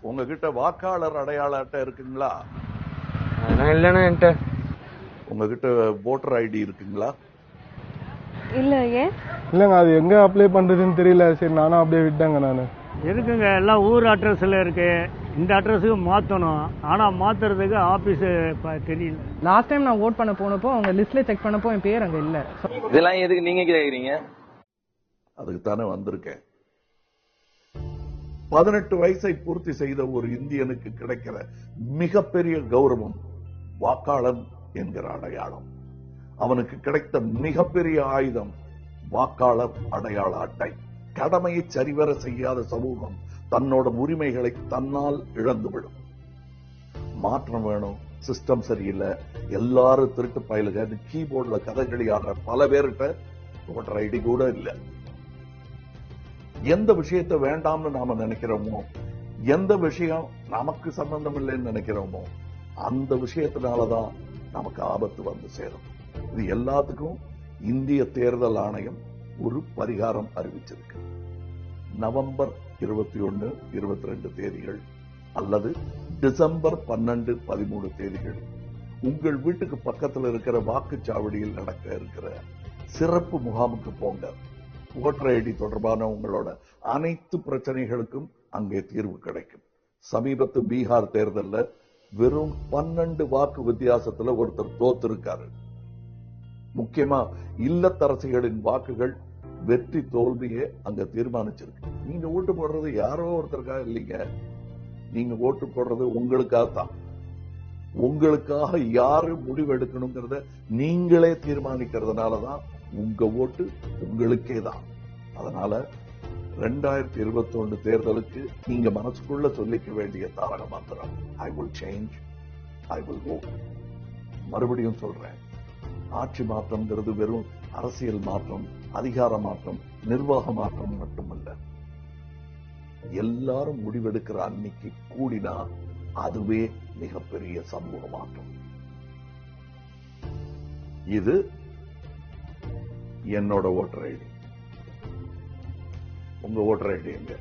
உங்ககிட்ட வாக்காளர் அடையாள அட்டை இருக்குங்களா? இல்லைண்ணா என்கிட்ட. உங்ககிட்ட ஓட்டர் ஐடி இருக்குங்களா? இல்ல. ஏன்? இல்லைங்க, அது எங்க அப்ளை பண்றதுன்னு தெரியல. சரி நானும் அப்படியே விட்டேங்க. நான் இருக்குங்க, எல்லாம் ஊர் அட்ரஸ்ல இருக்கு. இந்த அட்ரஸுக்கு மாற்றணும். ஆனால் மாற்றுறதுக்கு ஆஃபீஸு தெரியல. லாஸ்ட் டைம் நான் ஓட் பண்ண போனப்போ அவங்க லிஸ்ட்ல செக் பண்ணப்போ என் பேர் அங்கே இல்லை. இதெல்லாம் எதுக்கு நீங்க கேட்குறீங்க? அதுக்கு தானே வந்திருக்கேன். 18 வயசை பூர்த்தி செய்த ஒரு இந்தியனுக்கு கிடைக்கிற மிகப்பெரிய கௌரவம் வாக்காளன் என்கிற அடையாளம். அவனுக்கு கிடைத்த மிகப்பெரிய ஆயுதம் வாக்காளர் அடையாள அட்டை. கடமையை சரிவர செய்யாத சமூகம் தன்னோட உரிமைகளை தன்னால் இழந்துவிடும். மாற்றம் வேணும். சிஸ்டம் சரியில்லை, எல்லாரும் திருட்டு பயலுக, கீபோர்ட்ல கதைகளி ஆடுற பல பேர்கிட்ட ஓட்டர் ஐடி கூட இல்லை. எந்த விஷயத்தை வேண்டாம்னு நாம நினைக்கிறோமோ, எந்த விஷயம் நமக்கு சம்பந்தம் இல்லைன்னு நினைக்கிறோமோ, அந்த விஷயத்தினாலதான் நமக்கு ஆபத்து வந்து சேரும். இது எல்லாத்துக்கும் இந்திய தேர்தல் ஆணையம் ஒரு பரிகாரம் அறிவிச்சிருக்கு. நவம்பர் 21, 22 தேதிகள் அல்லது டிசம்பர் 12, 13 தேதிகள் உங்கள் வீட்டுக்கு பக்கத்தில் இருக்கிற வாக்குச்சாவடியில் நடக்க இருக்கிற சிறப்பு முகாமுக்கு போங்க. ஓட்டர் ஐடி தொடர்பான உங்களோட அனைத்து பிரச்சனைகளுக்கும் அங்கே தீர்வு கிடைக்கும். சமீபத்து பீகார் தேர்தலில் வெறும் 12 வாக்கு வித்தியாசத்துல ஒருத்தர் தோத்திருக்காரு. முக்கியமா இல்லத்தரசிகளின் வாக்குகள் வெற்றி தோல்வியே அங்க தீர்மானிச்சிருக்கு. நீங்க ஓட்டு போடுறது யாரோ ஒருத்தருக்காக இல்லைங்க, நீங்க ஓட்டு போடுறது உங்களுக்காகத்தான். உங்களுக்காக யாரு முடிவெடுக்கணுங்கிறத நீங்களே தீர்மானிக்கிறதுனாலதான் உங்க ஓட்டு உங்களுக்கே தான். அதனால 2021 தேர்தலுக்கு நீங்க மனசுக்குள்ள சொல்லிக்க வேண்டிய தாரக மந்திரம் I will change, I will vote. மறுபடியும் சொல்றேன், ஆட்சி மாற்றம்ங்கிறது வெறும் அரசியல் மாற்றம், அதிகார மாற்றம், நிர்வாக மாற்றம் மட்டுமல்ல. எல்லாரும் முடிவெடுக்கிற அன்னைக்கு கூடினா அதுவே மிகப்பெரிய சமூக மாற்றம். இது என்னோட ஓட்டர் ஐடி. உங்க ஓட்டர் ஐடி எங்க?